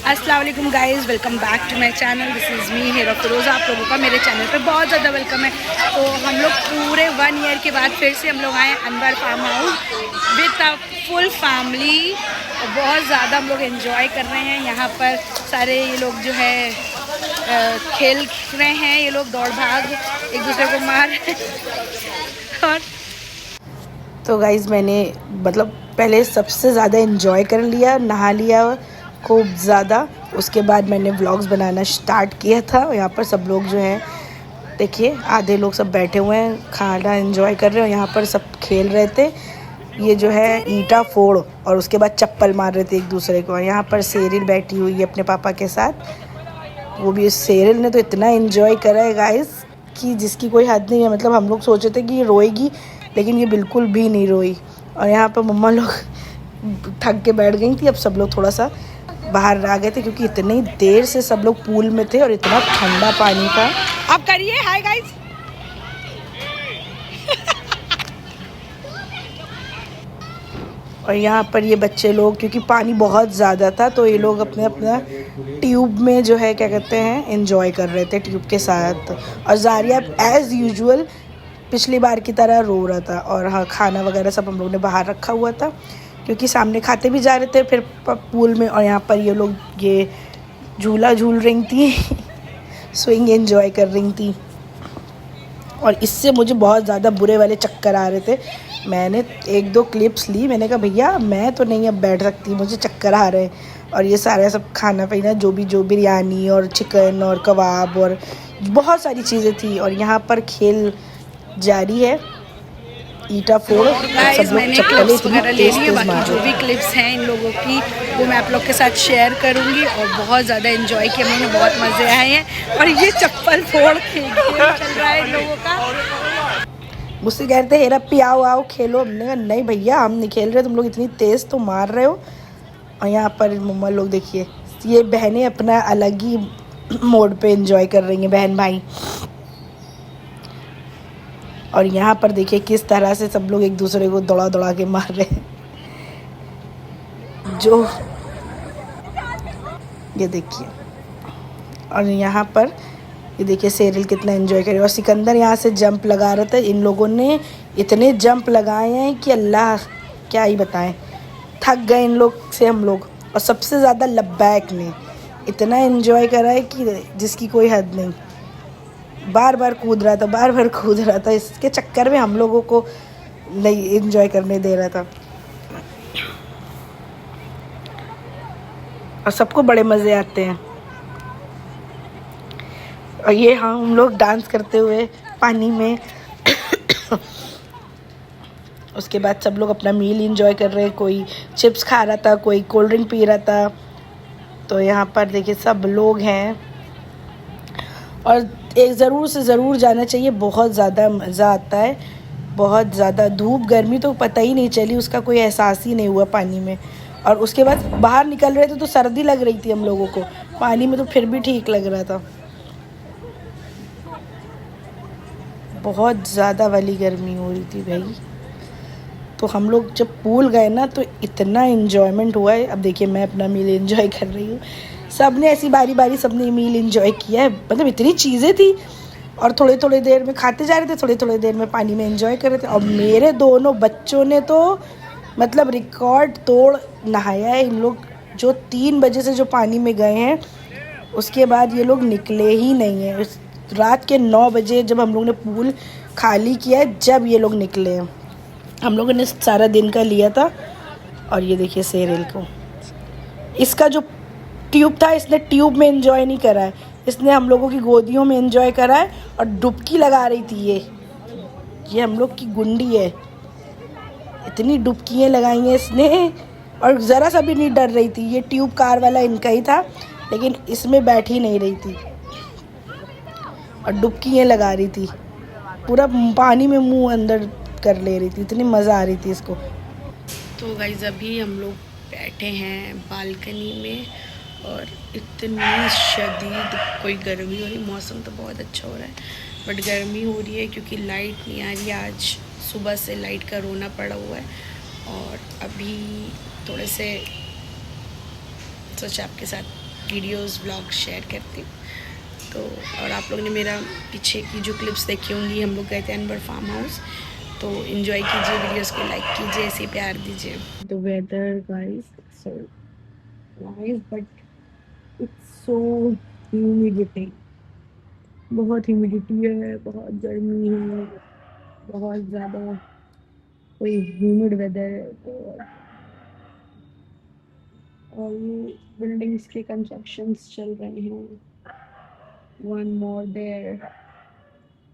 अस्सलाम वालेकुम guys, welcome back to my channel. This is me Hira Firoza. आप लोगों का मेरे चैनल पे बहुत ज़्यादा वेलकम है। तो हम लोग पूरे 1 ईयर के बाद फिर से हम लोग आए Anwar farm house with a full family. बहुत ज़्यादा हम लोग एंजॉय कर रहे हैं। यहाँ पर सारे ये लोग जो है खेल रहे हैं, ये लोग दौड़ भाग एक दूसरे को मार और तो गाइज़ मैंने पहले सबसे ज़्यादा एंजॉय कर लिया, नहा लिया खूब ज़्यादा। उसके बाद मैंने व्लॉग्स बनाना स्टार्ट किया था। यहाँ पर सब लोग जो हैं देखिए, आधे लोग सब बैठे हुए हैं, खाना एंजॉय कर रहे हैं। यहाँ पर सब खेल रहे थे, ये जो है ईंटा फोड़, और उसके बाद चप्पल मार रहे थे एक दूसरे को। यहाँ पर सेरिल बैठी हुई है अपने पापा के साथ। वो भी सेरिल ने तो इतना एंजॉय करा है गाइस कि जिसकी कोई हद नहीं है। हम लोग सोचे थे कि ये रोएगी, लेकिन ये बिल्कुल भी नहीं रोई। और यहाँ पर मम्मा लोग थक के बैठ गई थी। अब सब लोग थोड़ा सा बाहर आ गए थे क्योंकि इतनी देर से सब लोग पूल में थे और इतना ठंडा पानी था। आप करिए हाय गाइस। और यहाँ पर ये बच्चे लोग, क्योंकि पानी बहुत ज़्यादा था, तो ये लोग अपना ट्यूब में जो है क्या कहते हैं एंजॉय कर रहे थे ट्यूब के साथ। और जारिया एज़ यूजुअल पिछली बार की तरह रो रहा था। और हाँ, खाना वगैरह सब हम लोग ने बाहर रखा हुआ था क्योंकि सामने खाते भी जा रहे थे फिर पूल में। और यहाँ पर ये लोग ये झूला झूल रही थी स्विंग एंजॉय कर रही थी। और इससे मुझे बहुत ज़्यादा बुरे वाले चक्कर आ रहे थे। मैंने 1-2 क्लिप्स ली, मैंने कहा भैया मैं तो नहीं अब बैठ सकती, मुझे चक्कर आ रहे हैं। और ये सारा सब खाना पीना जो बिरयानी और चिकन और कबाब और बहुत सारी चीज़ें थी। और यहाँ पर खेल जारी है, ईटा फोड़। सब लोग चप्पलें इतनी तेज बाकी जो भी क्लिप्स हैं इन लोगों की वो मैं आप लोग के साथ शेयर करूंगी। और बहुत ज़्यादा एंजॉय किया मैंने, बहुत मज़े आए हैं। और ये चप्पल फोड़ खेल चल रहा है इन लोगों का। मुझसे कहते हैं रप्पी आओ खेलो। हमने कहा नहीं भैया हम नहीं खेल रहे, तुम लोग इतनी तेज़ तो मार रहे हो। और यहाँ पर मम्मा लोग देखिए, ये बहनें अपना अलग ही मोड पे एंजॉय कर रही हैं, बहन भाई। और यहाँ पर देखिए किस तरह से सब लोग एक दूसरे को दौड़ा के मार रहे हैं। जो ये देखिए, और यहाँ पर ये देखिए सेरिल कितना एंजॉय करे। और सिकंदर यहाँ से जंप लगा रहा था। इन लोगों ने इतने जंप लगाए हैं कि अल्लाह क्या ही बताएं, थक गए इन लोग से हम लोग। और सबसे ज़्यादा लब्बैक ने इतना एंजॉय करा है कि जिसकी कोई हद नहीं। बार बार कूद रहा था। इसके चक्कर में हम लोगों को नहीं एंजॉय करने दे रहा था। और सबको बड़े मज़े आते हैं। और ये हम लोग डांस करते हुए पानी में उसके बाद सब लोग अपना मील एंजॉय कर रहे हैं। कोई चिप्स खा रहा था, कोई कोल्ड ड्रिंक पी रहा था। तो यहाँ पर देखिए सब लोग हैं। और एक ज़रूर से ज़रूर जाना चाहिए, बहुत ज़्यादा मज़ा आता है। बहुत ज़्यादा धूप गर्मी तो पता ही नहीं चली, उसका कोई एहसास ही नहीं हुआ पानी में। और उसके बाद बाहर निकल रहे थे तो सर्दी लग रही थी हम लोगों को, पानी में तो फिर भी ठीक लग रहा था। बहुत ज़्यादा वाली गर्मी हो रही थी भाई। तो हम लोग जब पूल गए ना तो इतना इन्जॉयमेंट हुआ है। अब देखिए मैं अपना मील एंजॉय कर रही हूँ। सब ने ऐसी बारी बारी सबने मील एंजॉय किया है। इतनी चीज़ें थी और थोड़े देर में खाते जा रहे थे, थोड़े देर में पानी में एंजॉय कर रहे थे। और मेरे दोनों बच्चों ने तो रिकॉर्ड तोड़ नहाया है। इन लोग जो 3 बजे से जो पानी में गए हैं उसके बाद ये लोग निकले ही नहीं हैं। रात के 9 बजे जब हम लोग ने पूल खाली किया है जब ये लोग निकले हैं। हम लोगों ने सारा दिन का लिया था। और ये देखिए सेरिल को, इसका जो ट्यूब था इसने ट्यूब में एंजॉय नहीं करा है, इसने हम लोगों की गोदियों में एंजॉय करा है। और डुबकी लगा रही थी ये हम लोग की गुंडी है, इतनी डुबकियाँ लगाई हैं इसने। और ज़रा सा भी नहीं डर रही थी। ये ट्यूब कार वाला इनका ही था, लेकिन इसमें बैठ ही नहीं रही थी और डुबकियाँ लगा रही थी, पूरा पानी में मुंह अंदर कर ले रही थी, इतनी मज़ा आ रही थी इसको। तो गाइस अभी हम लोग बैठे हैं बालकनी में और इतनी शदीद कोई गर्मी हो रही। मौसम तो बहुत अच्छा हो रहा है बट गर्मी हो रही है क्योंकि लाइट नहीं आ रही है। आज सुबह से लाइट का रोना पड़ा हुआ है। और अभी थोड़े से सोचा आपके साथ वीडियोस व्लॉग शेयर करती हूँ। तो और आप लोगों ने मेरा पीछे की जो क्लिप्स देखी होंगी, हम लोग गए थे अनवर फार्म हाउस, तो इन्जॉय कीजिए, वीडियोस को लाइक कीजिए, ऐसे प्यार दीजिए। The weather guys so nice but it's so humidity, बहुत ह्यूमिडिटी है, बहुत गर्मी है, बहुत ज़्यादा कोई ह्यूमिड वेदर है। तो और ये बिल्डिंग्स के कंस्ट्रक्शंस चल रहे हैं, वन मोर देयर,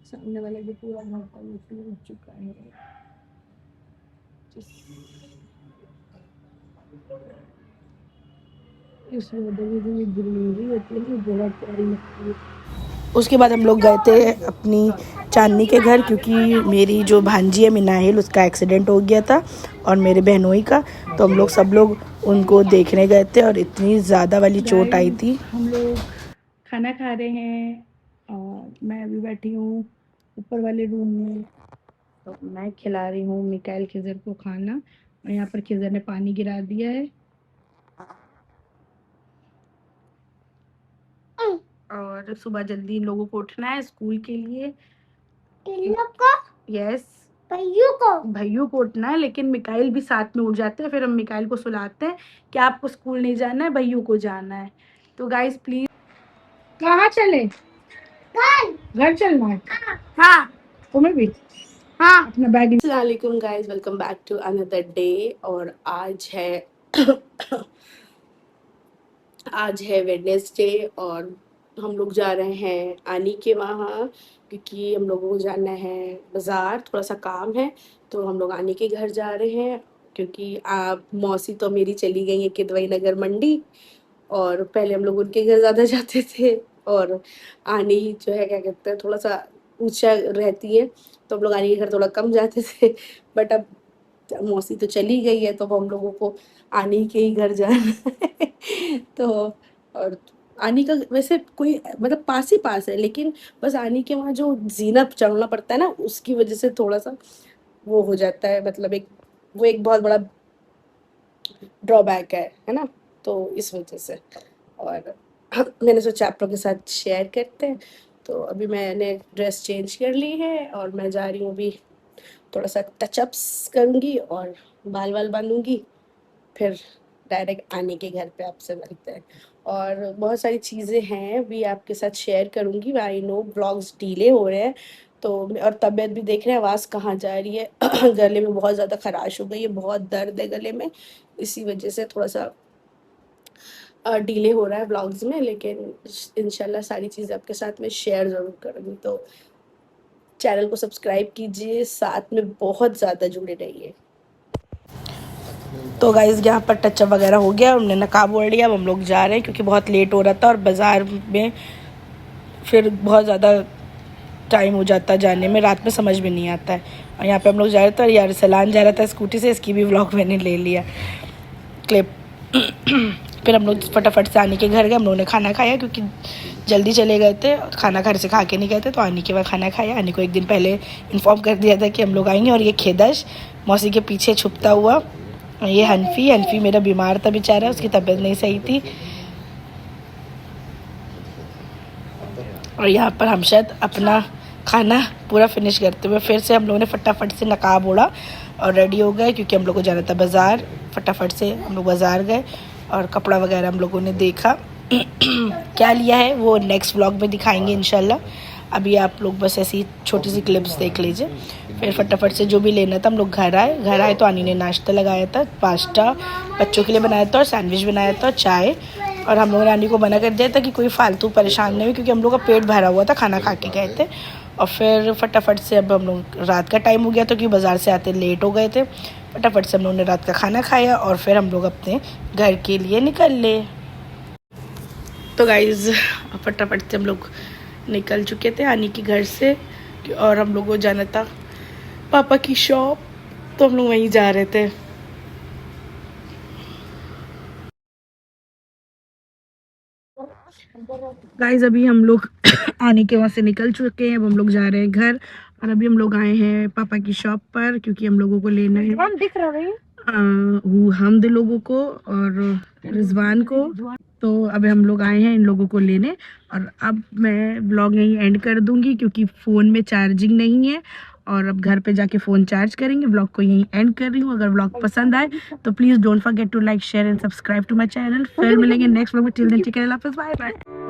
सामने वाला जो पूरा घर का हो चुका है। इस वेदर में जो ये ग्रीनरी होती है ना, बहुत प्यारी लगती है। उसके बाद हम लोग गए थे अपनी चांदनी के घर, क्योंकि मेरी जो भांजी है मिनाहिल, उसका एक्सीडेंट हो गया था और मेरे बहनोई का, तो हम लोग सब लोग उनको देखने गए थे और इतनी ज़्यादा वाली चोट आई थी। हम लोग खाना खा रहे हैं और मैं अभी बैठी हूँ ऊपर वाले रूम में, तो मैं खिला रही हूँ मिकाइल खिजर को खाना, और यहाँ पर खिजर ने पानी गिरा दिया है। और सुबह जल्दी इन लोगों को उठना है स्कूल के लिए। यस, भैयू को उठना है, लेकिन मिकाइल भी साथ में उठ जाते हैं, फिर हम मिकाइल को सुलाते हैं कि आपको स्कूल नहीं जाना है, भैयू को जाना है। तो गाइस प्लीज, कहाँ चले? घर चलना है? हाँ। तुम्हें भी? हाँ। अपना बैग। अस्सलाम वालेकुम guys, welcome back to another day. और आज है आज है वेडनेसडे और हम लोग जा रहे हैं आनी के वहाँ, क्योंकि हम लोगों को जाना है बाज़ार, थोड़ा सा काम है, तो हम लोग आनी के घर जा रहे हैं। क्योंकि आप मौसी तो मेरी चली गई है किदवई नगर मंडी, और पहले हम लोग उनके घर ज़्यादा जाते थे, और आनी जो है क्या कहते हैं थोड़ा सा ऊंचा रहती है, तो हम लोग आनी के घर थोड़ा कम जाते थे। बट अब मौसी तो चली गई है, तो हम लोगों को आनी के ही घर जाना है। तो और आनी का वैसे कोई मतलब पास ही पास है, लेकिन बस आनी के वहाँ जो जीना चढ़ना पड़ता है ना, उसकी वजह से थोड़ा सा वो हो जाता है, मतलब एक बहुत बड़ा ड्रॉबैक है ना, तो इस वजह से। और मैंने सोचा आप लोगों के साथ शेयर करते हैं। तो अभी मैंने ड्रेस चेंज कर ली है और मैं जा रही हूँ अभी थोड़ा सा टचअप्स करूँगी और बाल वाल बांधूंगी, फिर डायरेक्ट आने के घर पे आपसे मिलते हैं। और बहुत सारी चीज़ें हैं भी आपके साथ शेयर करूँगी। आई नो ब्लॉग्स डिले हो रहे हैं, तो और तबीयत भी देख रहे हैं आवाज़ कहाँ जा रही है। गले में बहुत ज़्यादा खराश हो गई है, बहुत दर्द है गले में, इसी वजह से थोड़ा सा डिले हो रहा है व्लॉग्स में, लेकिन इंशाल्लाह सारी चीज़ें आपके साथ में शेयर ज़रूर करूँगी। तो चैनल को सब्सक्राइब कीजिए, साथ में बहुत ज़्यादा जुड़े रहिए। तो गाइज़ यहाँ पर टचअप वगैरह हो गया, हमने नकाब ओढ़ लिया, अब हम लोग जा रहे हैं क्योंकि बहुत लेट हो रहा था और बाज़ार में फिर बहुत ज़्यादा टाइम हो जाता है जाने में, रात में समझ में नहीं आता है। और यहाँ पे हम लोग जा रहे थे और यार सलान जा रहा था स्कूटी से, इसकी भी व्लॉग मैंने ले लिया क्लिप। फिर हम लोग फटाफट से आनी के घर गए, हम लोगों ने खाना खाया क्योंकि जल्दी चले गए थे, खाना घर से खा के नहीं गए थे, तो आनी के बाद खाना खाया। आनी को एक दिन पहले इन्फॉर्म कर दिया था कि हम लोग आएंगे। और ये खेदश मौसी के पीछे छुपता हुआ, ये हनफी मेरा बीमार था बेचारा, उसकी तबीयत नहीं सही थी। और यहाँ पर हमशद अपना खाना पूरा फिनिश करते हुए फिर से हम लोगों ने फटाफट से नकाब ओढ़ा और रेडी हो गए, क्योंकि हम लोग को जाना था बाज़ार। फटाफट से हम लोग बाज़ार गए और कपड़ा वगैरह हम लोगों ने देखा। क्या लिया है वो नेक्स्ट व्लॉग में दिखाएंगे इंशाल्लाह। अभी आप लोग बस ऐसी छोटी सी क्लिप्स देख लीजिए। फिर फटाफट से जो भी लेना था हम लोग घर आए तो आनी ने नाश्ता लगाया था, पास्ता बच्चों के लिए बनाया था और सैंडविच बनाया था, चाय। और हम लोगों ने आनी को मना कर दिया था कि कोई फालतू परेशान नहीं हो, क्योंकि हम लोग का पेट भरा हुआ था, खाना खा के गए थे। और फिर फटाफट से अब हम लोग रात का टाइम हो गया था, क्योंकि बाज़ार से आते लेट हो गए थे। फटाफट से हम लोगों ने रात का खाना खाया और फिर हम लोग अपने घर के लिए निकल ले। तो गाइज़ फटाफट से हम लोग निकल चुके थे आनी के घर से, और हम लोग को जाना था पापा की शॉप, तो हम लोग वहीं जा रहे थे। गाइज़ अभी हम लोग आने के वहाँ से निकल चुके हैं, अब हम लोग जा रहे हैं घर। और अभी हम लोग आए हैं पापा की शॉप पर, क्योंकि हम लोगों को लेना है, हम दिख रहा है हमद लोगों को और रिजवान को। तो अब हम लोग आए हैं इन लोगों को लेने, और अब मैं ब्लॉग यहीं एंड कर दूंगी क्योंकि फ़ोन में चार्जिंग नहीं है, और अब घर पे जाके फ़ोन चार्ज करेंगे। ब्लॉग को यहीं एंड कर रही हूँ। अगर ब्लॉग पसंद आए तो please don't forget to like, share and subscribe to my channel. फिर मिलेंगे नेक्स्ट ब्लॉग में। टिल देन टेक केयर, अल्लाह हाफ़िज़, बाय बाय।